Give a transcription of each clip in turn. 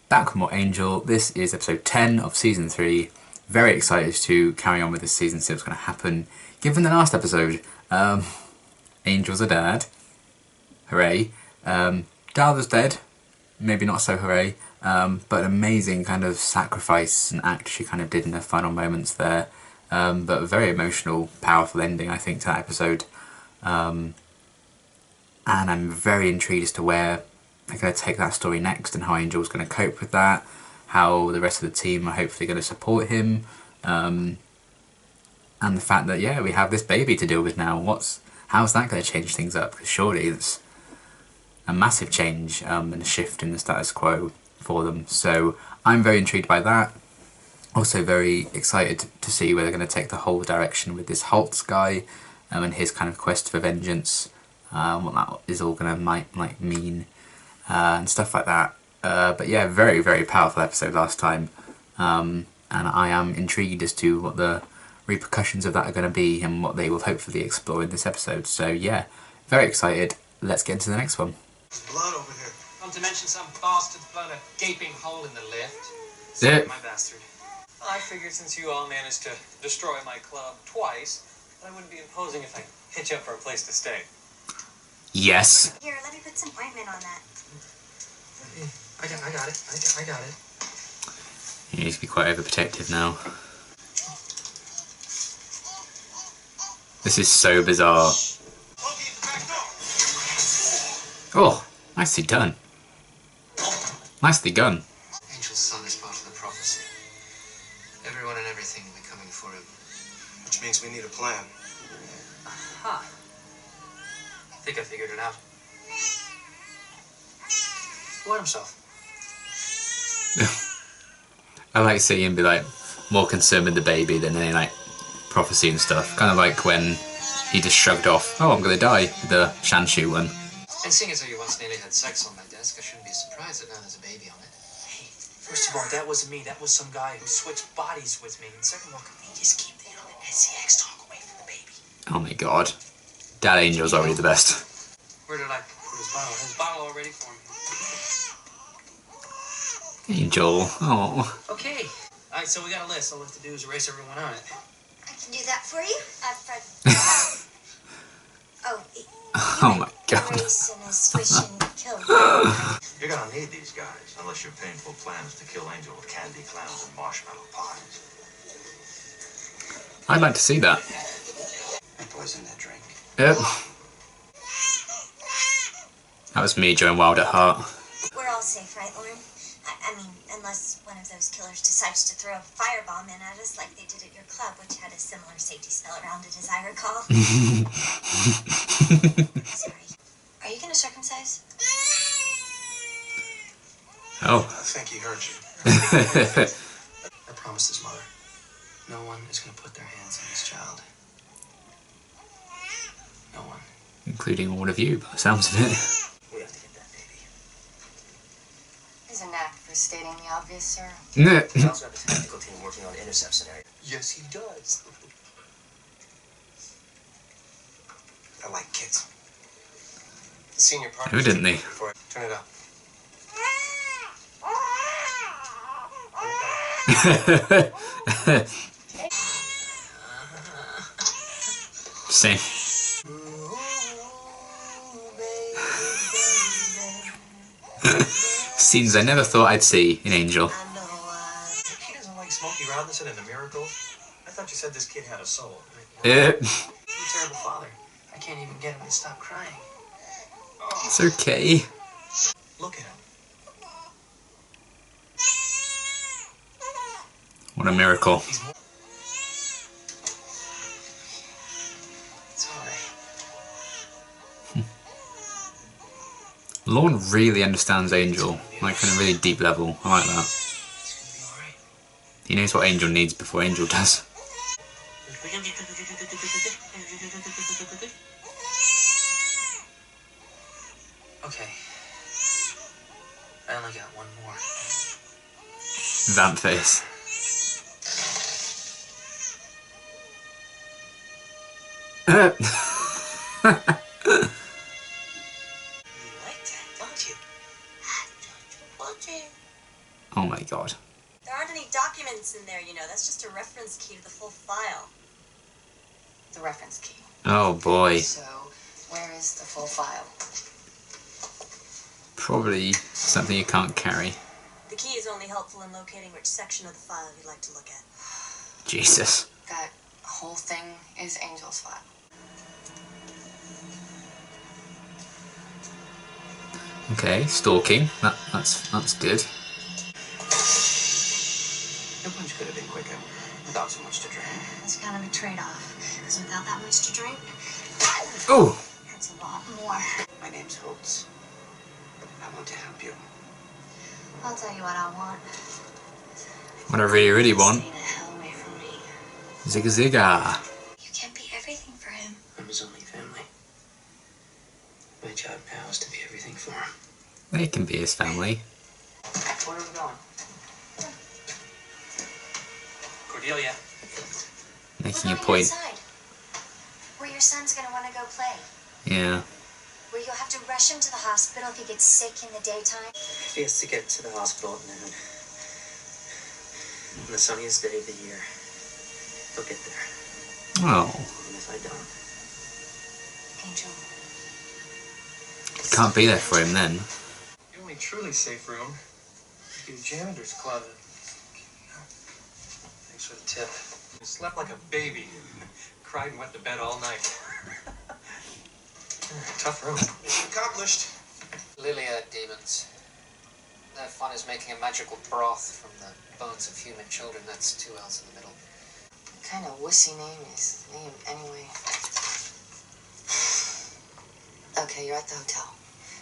back with more Angel. This is episode 10 of season 3. Very excited to carry on with this season, see what's going to happen. Given the last episode, Angel's a dad. Hooray. Dad was dead. Maybe not so hooray. But an amazing kind of sacrifice and act she kind of did in her final moments there. But a very emotional, powerful ending, I think, to that episode. And I'm very intrigued as to where they're going to take that story next and how Angel's going to cope with that, how the rest of the team are hopefully going to support him, and the fact that, yeah, we have this baby to deal with now. How's that going to change things up? Because surely it's a massive change and a shift in the status quo for them. So I'm very intrigued by that. Also very excited to see where they're going to take the whole direction with this Holtz guy and his kind of quest for vengeance, what that is all going to mean. And stuff like that. But yeah, very, very powerful episode last time. And I am intrigued as to what the repercussions of that are going to be and what they will hopefully explore in this episode. So yeah, very excited. Let's get into the next one. Blood over here. Not to mention some bastard blood a gaping hole in the lift. Yeah. My bastard. I figured since you all managed to destroy my club twice, I wouldn't be imposing if I hit you up for a place to stay. Yes. Here, let me put some ointment on that. I got it. I got it. He needs to be quite overprotective now. This is so bizarre. Oh, nicely done. Nicely done. Angel's son is part of the prophecy. Everyone and everything will be coming for him. Which means we need a plan. Aha. I think I figured it out. What himself? I like seeing him be like more concerned with the baby than any like prophecy and stuff. Kind of like when he just shrugged off, oh, I'm gonna die, the Shanshu one. And seeing as though you once nearly had sex on my desk, I shouldn't be surprised that now there's a baby on it. Hey, first of all, that wasn't me. That was some guy who switched bodies with me. And second of all, can we just keep the SCX talk away from the baby? Oh my god. Dad Angel's already the best. Where did I put his bottle? His bottle all ready for him. Angel, oh. Okay. Alright, so we got a list. All we have to do is erase everyone on it. I can do that for you. Fred. Oh my god. Erase and a swish and kill. You're gonna need these guys, unless your painful plan is to kill Angel with candy clowns and marshmallow pies. I'd like to see that. I poisoned that drink. Yep. That was me going wild at heart. We're all safe, right, Lauren? I mean, unless one of those killers decides to throw a firebomb in at us like they did at your club, which had a similar safety spell around it, as I recall. Sorry. Are you going to circumcise? Oh. I think he heard you. I promised his mother, no one is going to put their hands on this child. No one. Including all of you, by the sounds of it. We have to get that baby. There's a knack for stating the obvious, sir. He also have a tactical team working on intercept scenario. Yes, he does. I like kids. Senior partner. Who didn't he? Turn it up. Same. Scenes I never thought I'd see in Angel. She doesn't like Smokey Robinson and the Miracles. I thought you said this kid had a soul. You're a terrible father. I can't even get him to stop crying. It's okay. Look at him. What a miracle. It's all right. Lorne really understands Angel, like on a really deep level. I like that. It's gonna be all right. He knows what Angel needs before Angel does. Okay. I only got one more. Vamp face. You like that, don't you? Oh my god. There aren't any documents in there, you know. That's just a reference key to the full file. The reference key. Oh boy. So, where is the full file? Probably something you can't carry. The key is only helpful in locating which section of the file you'd like to look at. Jesus. That whole thing is Angel's file. Okay, stalking. That's good. Your punch could have been quicker, without so much to drink. It's kind of a trade-off, because without that much to drink, Oh! that's a lot more. My name's Holtz. I want to help you. I'll tell you what I want. What I really want. Stay the hell away from me. Zigga zigga. You can't be everything for him. I'm his only family. My job now is to be everything for him. They can be his family. Where are we going? Cordelia. Making a We're going point. outside, where your son's gonna want to go play. Yeah. Where you'll have to rush him to the hospital if he gets sick in the daytime. If he has to get to the hospital at noon, on the sunniest day of the year, he'll get there. Oh. Even if I don't. Angel. Can't be there for him then. The only truly safe room would be the janitor's closet. Thanks for the tip. I slept like a baby. Cried and went to bed all night. Tough room. Accomplished. Lilia demons. Their fun is making a magical broth from the bones of human children. That's 2 L's in the middle. What kind of wussy name is Liam anyway? Okay, you're at the hotel.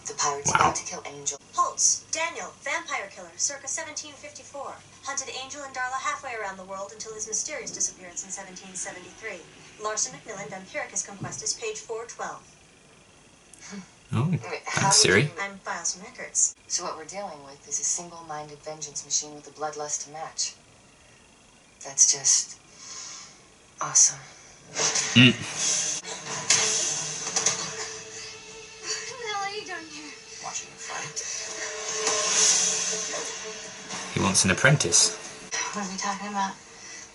The pirate's Wow. about to kill Angel. Holtz, Daniel, vampire killer, circa 1754. Hunted Angel and Darla halfway around the world until his mysterious disappearance in 1773. Larson Macmillan, Vampiricus Conquestus, page 412. Oh, Wait, how thanks, did Siri. you- I'm files and records. So what we're dealing with is a single-minded vengeance machine with a bloodlust to match. That's just awesome. Mm. What the hell are you doing here? Watching the fight. He wants an apprentice. What are we talking about?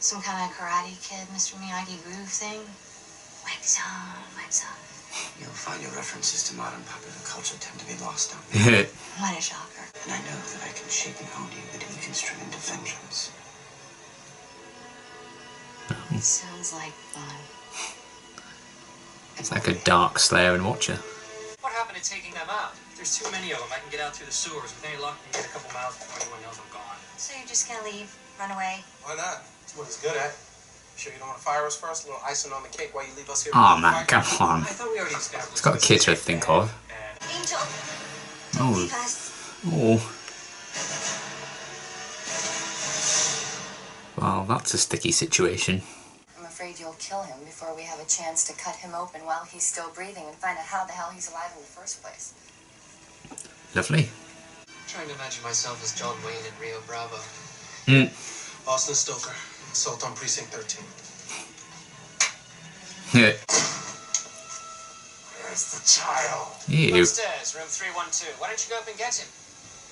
Some kind of Karate Kid, Mr. Miyagi groove thing? Wax on, wax off. You'll find your references to modern popular culture tend to be lost on me. What a shocker. And I know that I can shape and hone you with an instrument of vengeance. Sounds like fun. It's like a dark Slayer and Watcher. What happened to taking them out? If there's too many of them, I can get out through the sewers. With any luck, I can get a couple miles before anyone knows I'm gone. So you're just gonna leave, run away? Why not? It's what he's good at. Sure you don't want to fire us first? A little icing on the cake while you leave us here? Oh man, come on. I thought we already established. It's got a kid to think of. Angel! Oh. Leave us. Oh. Well, that's a sticky situation. I'm afraid you'll kill him before we have a chance to cut him open while he's still breathing and find out how the hell he's alive in the first place. Lovely. I'm trying to imagine myself as John Wayne in Rio Bravo. Mm. Austin Stoker, assault on precinct 13. Yeah. Where's the child? Ew. Upstairs, room 312. Why don't you go up and get him?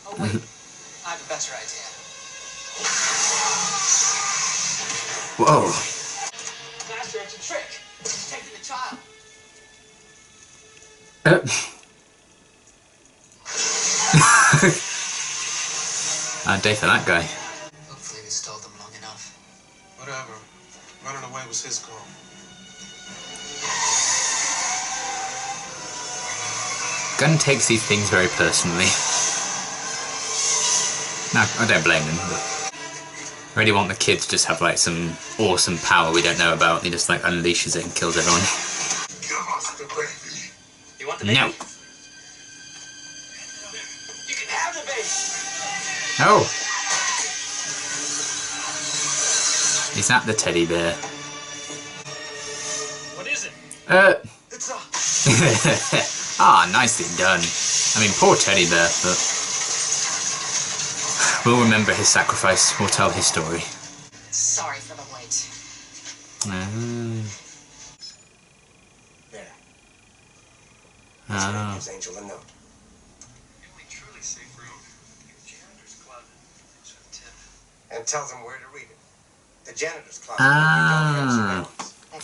Oh, wait. I have a better idea. Whoa. Master, it's a trick. He's taking the child. Bad day for that guy. Hopefully we stalled them long enough. Whatever. Running away was his call. Gunn takes these things very personally. No, I don't blame him, but I really want the kid to just have like some awesome power we don't know about. He just like unleashes it and kills everyone. Give us the baby. You want the baby? No. You can have the baby. Oh. Is that the teddy bear? What is it? It's a... Ah, nicely done. I mean, poor teddy bear, but we'll remember his sacrifice. We'll tell his story. Sorry for the wait. There. Ah. Gives Angel a note. The only truly safe room is the janitor's closet. and tells them where to read it. The janitor's closet. Ah,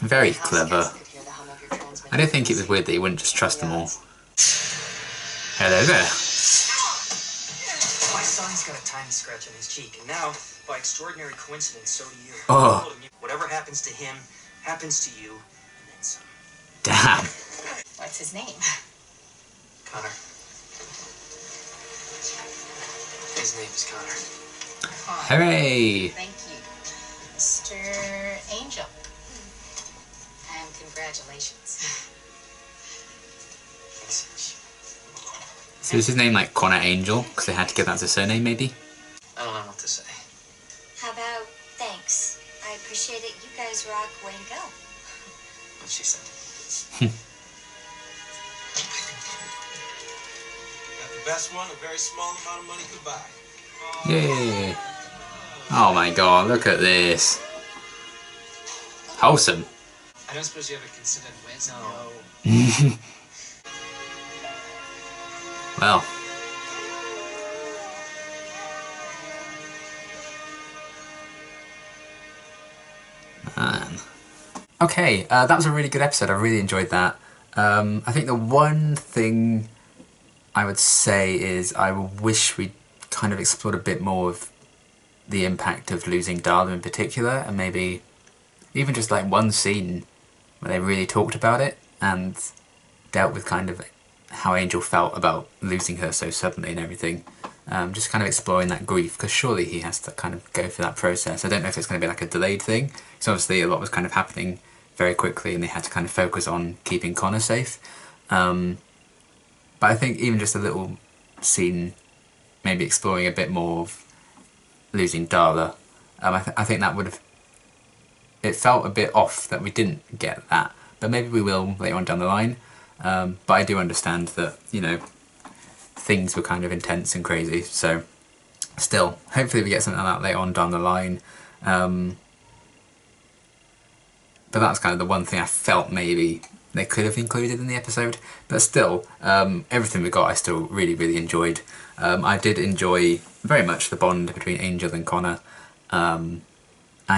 very House clever. guests could hear the hum of your transmitter. I don't think it was weird that he wouldn't just trust them all. Hello there. My son's got a tiny scratch on his cheek, and now, by extraordinary coincidence, so do you. Oh. Whatever happens to him, happens to you, and then some. Damn. What's his name? Connor. His name is Connor. Hooray. Thank you, Mr. Angel. And congratulations. Thanks. So is his name like Connor Angel? Because they had to give that as a surname, maybe? I don't know what to say. How about thanks? I appreciate it. You guys rock. Way to go. What she said. Got the best one a very small amount of money could buy. Yay. Oh my god, look at this. Wholesome. I don't suppose you ever considered where's No. Well. Man. Okay, that was a really good episode. I really enjoyed that. I think the one thing I would say is I wish we'd kind of explored a bit more of the impact of losing Darla in particular, and maybe even just like one scene where they really talked about it and dealt with kind of how Angel felt about losing her so suddenly and everything. Just kind of exploring that grief, because surely he has to kind of go through that process. I don't know if it's going to be like a delayed thing, because obviously a lot was kind of happening very quickly and they had to kind of focus on keeping Connor safe. But I think even just a little scene, maybe exploring a bit more of losing Darla, I think that would have... It felt a bit off that we didn't get that, but maybe we will later on down the line. But I do understand that, you know, things were kind of intense and crazy, so still, hopefully we get something like that later on down the line. But that's kind of the one thing I felt maybe they could have included in the episode, but still, everything we got I still really, really enjoyed. I did enjoy very much the bond between Angel and Connor, and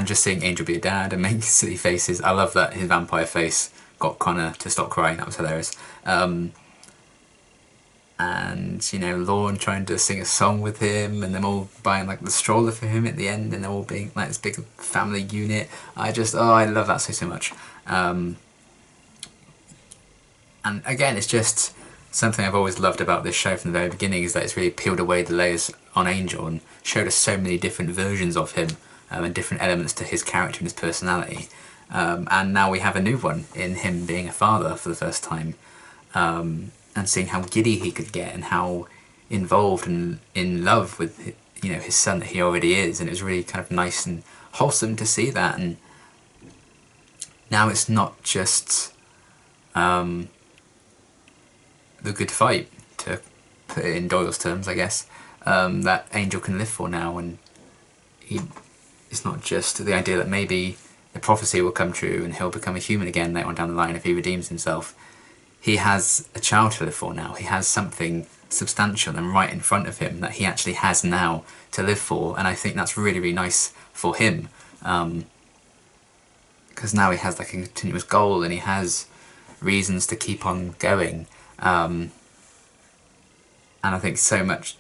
just seeing Angel be a dad and making silly faces. I love that his vampire face got Connor to stop crying, that was hilarious. And, you know, Lorne trying to sing a song with him, and them all buying like the stroller for him at the end, and they're all being like this big family unit. I love that so much. And again, it's just something I've always loved about this show from the very beginning, is that it's really peeled away the layers on Angel and showed us so many different versions of him, and different elements to his character and his personality. And now we have a new one in him being a father for the first time, and seeing how giddy he could get and how involved and in love with, you know, his son that he already is. And it was really kind of nice and wholesome to see that. And now it's not just the good fight, to put it in Doyle's terms, I guess, that Angel can live for now. And it's not just the idea that maybe the prophecy will come true and he'll become a human again later on down the line if he redeems himself. He has a child to live for now. He has something substantial and right in front of him that he actually has now to live for, and I think that's really, really nice for him, because now he has like a continuous goal and he has reasons to keep on going, and I think so much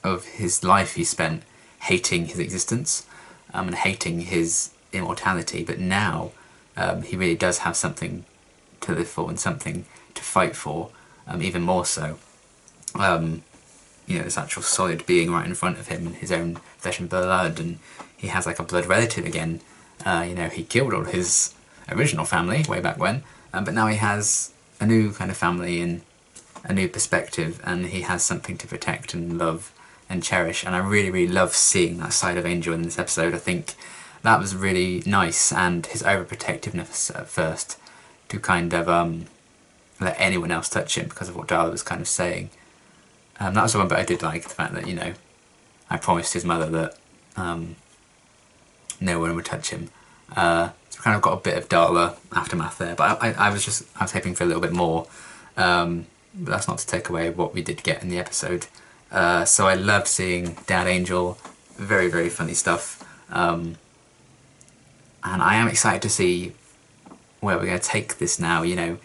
of his life he spent hating his existence, and hating his immortality, but now he really does have something to live for and something to fight for, even more so. You know, this actual solid being right in front of him and his own flesh and blood, and he has like a blood relative again. You know, he killed all his original family way back when, but now he has a new kind of family and a new perspective, and he has something to protect and love and cherish. And I really, really love seeing that side of Angel in this episode. I think that was really nice, and his overprotectiveness at first to kind of let anyone else touch him because of what Darla was kind of saying. That was the one bit I did like, the fact that, you know, I promised his mother that no one would touch him. So we kind of got a bit of Darla aftermath there, but I was hoping for a little bit more. But that's not to take away what we did get in the episode. So I loved seeing Dad Angel, very, very funny stuff. And I am excited to see where we're going to take this now. You know,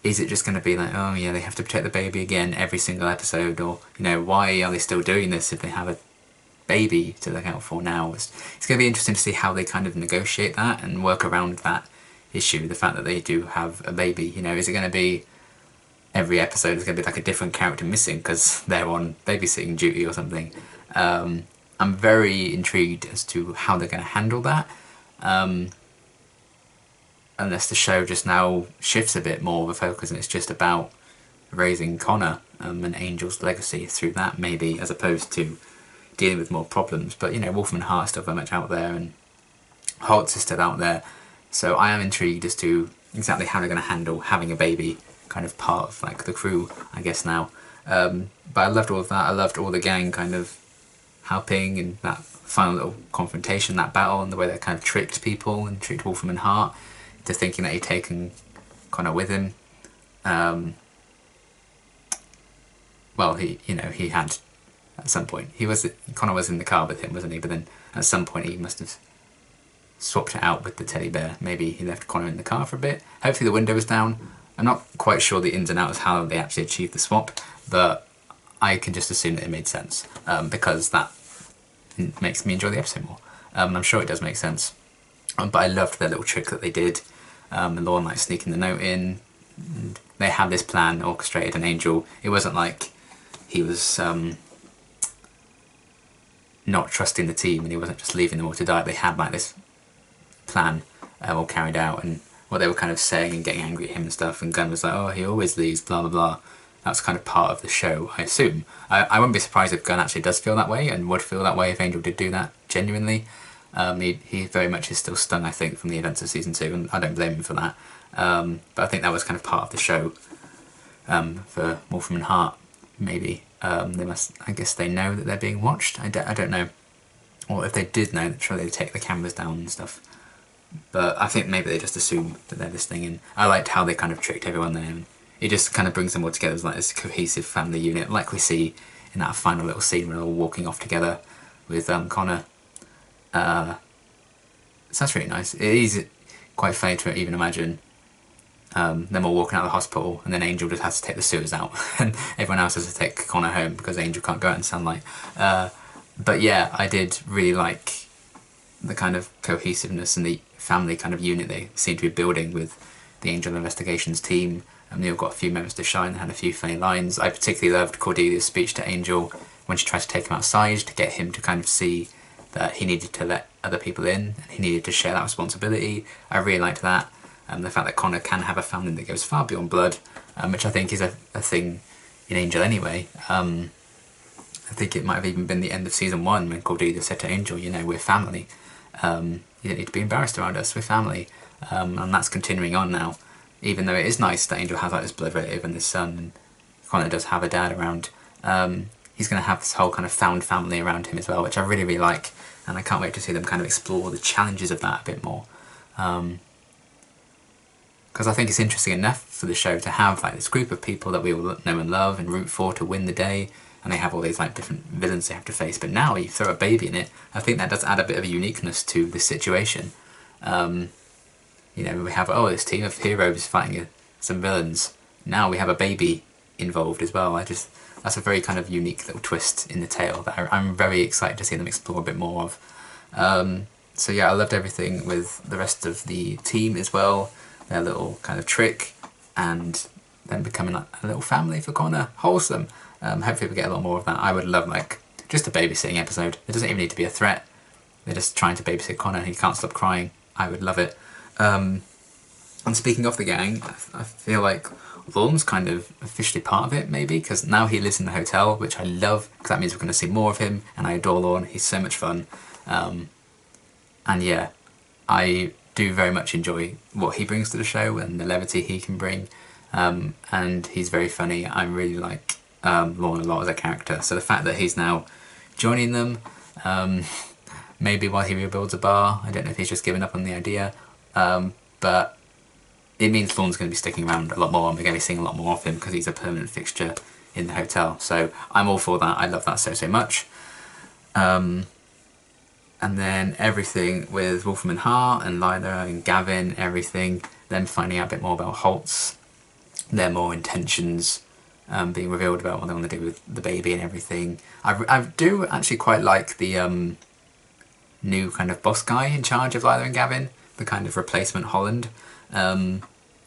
is it just going to be like, oh yeah, they have to protect the baby again every single episode, or, you know, why are they still doing this if they have a baby to look out for now? It's going to be interesting to see how they kind of negotiate that and work around that issue, the fact that they do have a baby. You know, is it going to be every episode is going to be like a different character missing because they're on babysitting duty or something? I'm very intrigued as to how they're going to handle that, unless the show just now shifts a bit more of a focus and it's just about raising Connor and Angel's legacy through that, maybe, as opposed to dealing with more problems. But, you know, Wolfram and Hart is still very much out there, and Holtz is still out there, so I am intrigued as to exactly how they're going to handle having a baby kind of part of like the crew, I guess, now. But I loved all of that. I loved all the gang kind of helping, and that final little confrontation, that battle, and the way they kind of tricked people and tricked Wolfram and Hart to thinking that he'd taken Connor with him. Well, he had at some point. Connor was in the car with him, wasn't he? But then at some point he must have swapped it out with the teddy bear. Maybe he left Connor in the car for a bit. Hopefully the window was down. I'm not quite sure the ins and outs how they actually achieved the swap, but I can just assume that it made sense, because that makes me enjoy the episode more. I'm sure it does make sense. But I loved their little trick that they did. And Lorne like sneaking the note in. And they had this plan orchestrated, and Angel, it wasn't like he was not trusting the team and he wasn't just leaving them all to die. They had like this plan all carried out, and what they were kind of saying and getting angry at him and stuff, and Gunn was like, oh, he always leaves, blah blah blah. That's kind of part of the show, I assume. I wouldn't be surprised if Gunn actually does feel that way, and would feel that way if Angel did do that genuinely. He very much is still stung, I think, from the events of season 2, and I don't blame him for that. But I think that was kind of part of the show for Wolfram and Hart, maybe. I guess they know that they're being watched. I don't know. Or if they did know, surely they'd take the cameras down and stuff. But I think maybe they just assume that they're listening, and I liked how they kind of tricked everyone there. And it just kind of brings them all together as like this cohesive family unit, like we see in that final little scene where they're all walking off together with Connor. So that's really nice. It is quite funny to even imagine them all walking out of the hospital, and then Angel just has to take the sewers out and everyone else has to take Connor home because Angel can't go out in sunlight. But yeah, I did really like the kind of cohesiveness and the family kind of unit they seem to be building with the Angel Investigations team. And they all got a few moments to shine and had a few funny lines. I particularly loved Cordelia's speech to Angel when she tried to take him outside to get him to kind of see that he needed to let other people in and he needed to share that responsibility. I really liked that. The fact that Connor can have a family that goes far beyond blood, which I think is a thing in Angel anyway. I think it might have even been the end of season 1 when Cordelia said to Angel, you know, we're family. You don't need to be embarrassed around us, we're family. And that's continuing on now. Even though it is nice that Angel has like this blood relative and this son, and Connor does have a dad around, he's going to have this whole kind of found family around him as well, which I really, really like. And I can't wait to see them kind of explore the challenges of that a bit more. Because I think it's interesting enough for the show to have like this group of people that we all know and love and root for to win the day, and they have all these like different villains they have to face. But now you throw a baby in it, I think that does add a bit of a uniqueness to this situation. You know, we have, this team of heroes fighting some villains. Now we have a baby involved as well. That's a very kind of unique little twist in the tale that I'm very excited to see them explore a bit more of. So yeah, I loved everything with the rest of the team as well. Their little kind of trick, and then becoming like a little family for Connor. Wholesome. Hopefully we get a lot more of that. I would love like just a babysitting episode. It doesn't even need to be a threat. They're just trying to babysit Connor and he can't stop crying. I would love it. And speaking of the gang, I feel like Lorne's kind of officially part of it, maybe, because now he lives in the hotel, which I love, because that means we're going to see more of him, and I adore Lorne. He's so much fun. And yeah, I do very much enjoy what he brings to the show and the levity he can bring, and he's very funny. I really like Lorne a lot as a character, so the fact that he's now joining them, maybe while he rebuilds a bar, I don't know if he's just given up on the idea, but it means Lorne's going to be sticking around a lot more, and we're going to be seeing a lot more of him because he's a permanent fixture in the hotel. So I'm all for that. I love that so much. And And then everything with Wolfram and Hart and Lila and Gavin, everything, them finding out a bit more about Holtz, their more intentions being revealed about what they want to do with the baby and everything. I do actually quite like the new kind of boss guy in charge of Lila and Gavin, the kind of replacement Holland. I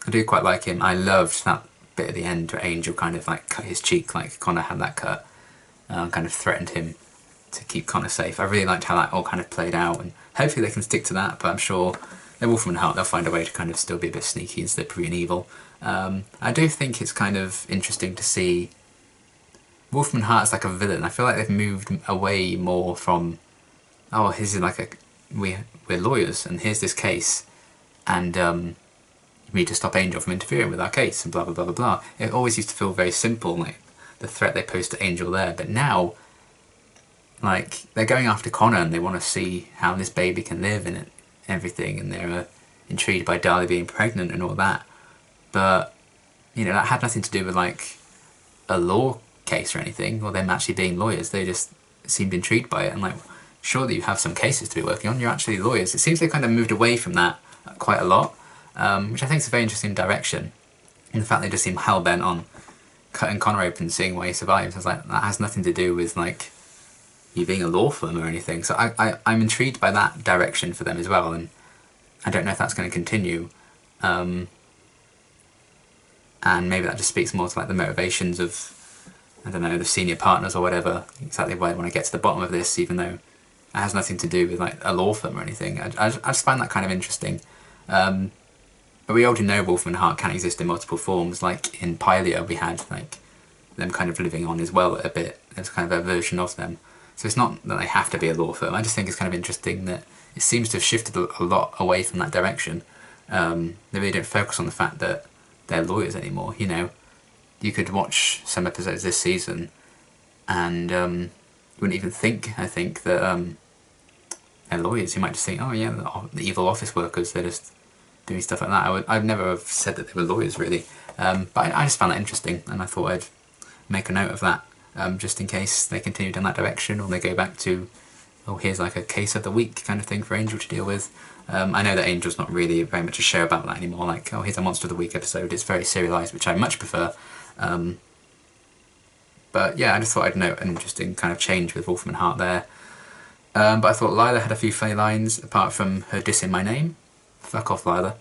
do quite like him. I loved that bit at the end where Angel kind of like cut his cheek like Connor had that cut, kind of threatened him to keep Connor safe. I really liked how that all kind of played out, and hopefully they can stick to that, but I'm sure they're Wolfram and Hart, they'll find a way to kind of still be a bit sneaky and slippery and evil. I do think it's kind of interesting to see Wolfram and Hart as like a villain. I feel like they've moved away more from, oh, here's like we're lawyers and here's this case, and we need to stop Angel from interfering with our case and blah blah blah blah blah. It always used to feel very simple, like the threat they posed to Angel there, but now like they're going after Connor and they want to see how this baby can live and everything, and they're intrigued by Darlie being pregnant and all that. But you know, that had nothing to do with like a law case or anything, or them actually being lawyers. They just seemed intrigued by it, and like, surely you have some cases to be working on, you're actually lawyers. It seems they kind of moved away from that quite a lot, which I think is a very interesting direction. And the fact they just seem hell-bent on cutting Connor open and seeing why he survives, I was like, that has nothing to do with like you being a law firm or anything. So I'm intrigued by that direction for them as well, and I don't know if that's going to continue. And maybe that just speaks more to like the motivations of, I don't know, the senior partners or whatever, exactly why they want to get to the bottom of this, even though it has nothing to do with like a law firm or anything. I just find that kind of interesting. But we already know Wolfram and Hart can exist in multiple forms. Like in Pylia we had like them kind of living on as well a bit. There's kind of a version of them. So it's not that they have to be a law firm. I just think it's kind of interesting that it seems to have shifted a lot away from that direction. They really don't focus on the fact that they're lawyers anymore, you know. You could watch some episodes this season and you wouldn't even think, I think, that they're lawyers. You might just think, oh yeah, the evil office workers, they're just doing stuff like that. I've never have said that they were lawyers, really. But I just found that interesting, and I thought I'd make a note of that, just in case they continue down that direction, or they go back to, oh, here's like a case of the week kind of thing for Angel to deal with. I know that Angel's not really very much a show about that anymore, like, oh, here's a Monster of the Week episode. It's very serialised, which I much prefer. But yeah, I just thought I'd note an interesting kind of change with Wolfram and Hart there. But I thought Lila had a few funny lines, apart from her dissing my name. Fuck off, Lila.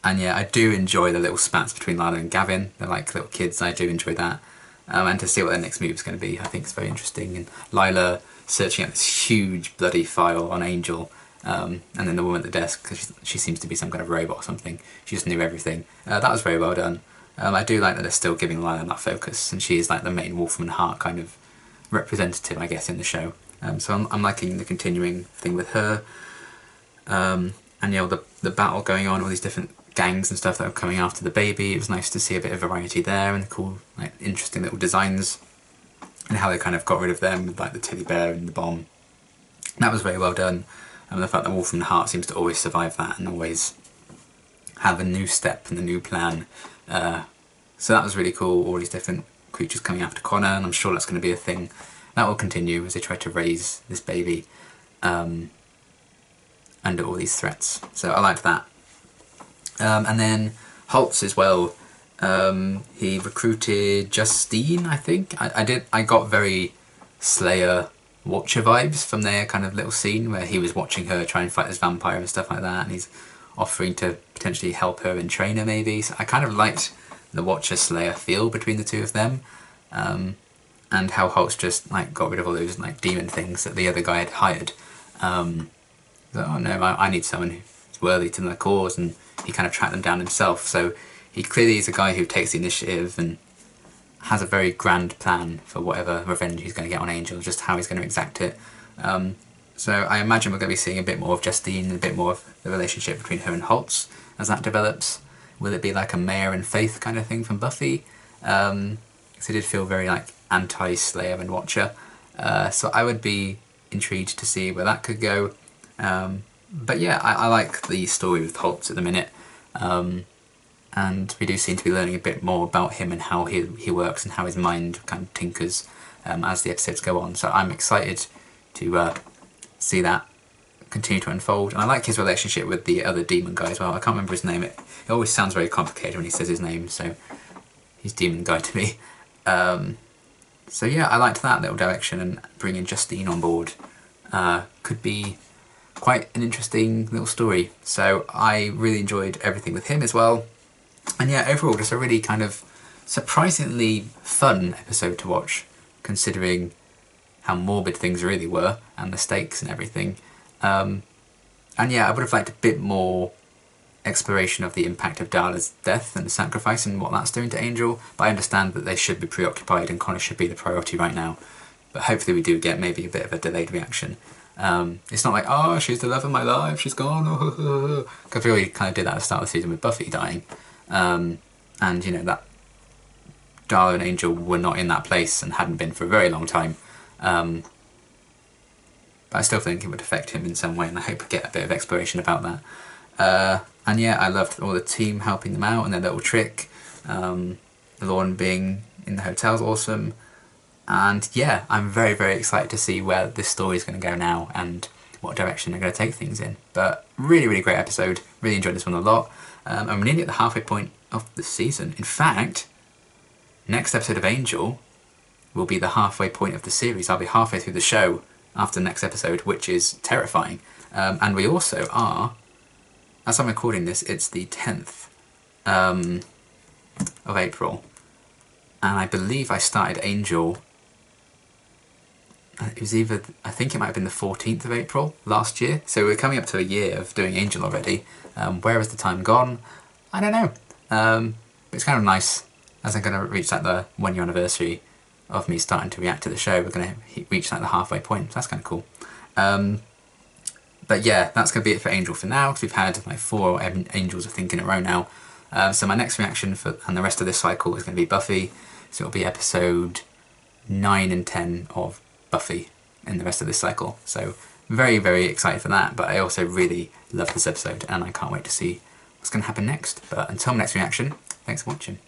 And yeah, I do enjoy the little spats between Lila and Gavin. They're like little kids, I do enjoy that. And to see what their next move is going to be, I think it's very interesting. And Lila searching out this huge bloody file on Angel, and then the woman at the desk, because she seems to be some kind of robot or something. She just knew everything. That was very well done. I do like that they're still giving Lila that focus, and she is like the main Wolfram and Hart kind of representative, I guess, in the show. So I'm liking the continuing thing with her. And you know, the battle going on, all these different gangs and stuff that are coming after the baby. It was nice to see a bit of variety there, and cool, like, interesting little designs, and how they kind of got rid of them with like the teddy bear and the bomb. And that was very well done. And the fact that Wolfram and Hart seems to always survive that and always have a new step and a new plan. So that was really cool, all these different creatures coming after Connor, and I'm sure that's going to be a thing that will continue as they try to raise this baby under all these threats. So I liked that. And then Holtz as well, he recruited Justine, I think. I got very Slayer Watcher vibes from their kind of little scene where he was watching her try and fight this vampire and stuff like that, and he's offering to potentially help her and train her maybe. So I kind of liked the Watcher Slayer feel between the two of them, and how Holtz just like got rid of all those like demon things that the other guy had hired. So, oh no, I need someone who's worthy to the cause, and he kind of tracked them down himself. So he clearly is a guy who takes the initiative and has a very grand plan for whatever revenge he's going to get on Angel, just how he's going to exact it. So I imagine we're going to be seeing a bit more of Justine and a bit more of the relationship between her and Holtz as that develops. Will it be like a Mayor and Faith kind of thing from Buffy? Because it did feel very like anti-Slayer and Watcher. So I would be intrigued to see where that could go. But yeah, I like the story with Holtz at the minute. And we do seem to be learning a bit more about him and how he works and how his mind kind of tinkers as the episodes go on. So I'm excited to see that continue to unfold. And I like his relationship with the other demon guy as well. I can't remember his name. It always sounds very complicated when he says his name, so he's demon guy to me. So yeah, I liked that little direction, and bringing Justine on board could be quite an interesting little story. So I really enjoyed everything with him as well. And yeah, overall just a really kind of surprisingly fun episode to watch, considering how morbid things really were and the stakes and everything. And yeah, I would have liked a bit more exploration of the impact of Darla's death and the sacrifice and what that's doing to Angel, but I understand that they should be preoccupied and Connor should be the priority right now. But hopefully we do get maybe a bit of a delayed reaction. It's not like, oh, she's the love of my life, she's gone, because we already kind of did that at the start of the season with Buffy dying. And you know, that Darla and Angel were not in that place and hadn't been for a very long time. But I still think it would affect him in some way, and I hope we get a bit of exploration about that. And yeah, I loved all the team helping them out and their little trick. Lorne being in the hotel's awesome. And yeah, I'm very, very excited to see where this story is going to go now and what direction they're going to take things in. But really, really great episode. Really enjoyed this one a lot. I'm nearly at the halfway point of the season. In fact, next episode of Angel will be the halfway point of the series. I'll be halfway through the show after the next episode, which is terrifying. And we also are, as I'm recording this, it's the 10th of April. And I believe I started Angel, it was either, I think it might have been the 14th of April last year. So we're coming up to a year of doing Angel already. Where has the time gone? I don't know. But it's kind of nice, as I'm going to reach like the 1 year anniversary of me starting to react to the show. We're going to reach like the halfway point. So that's kind of cool. But yeah, that's going to be it for Angel for now, because we've had like 4 Angels of Think in a row now. So my next reaction and the rest of this cycle is going to be Buffy. So it'll be episode 9 and 10 of Buffy in the rest of this cycle. So very, very excited for that. But I also really love this episode and I can't wait to see what's going to happen next. But until my next reaction, thanks for watching.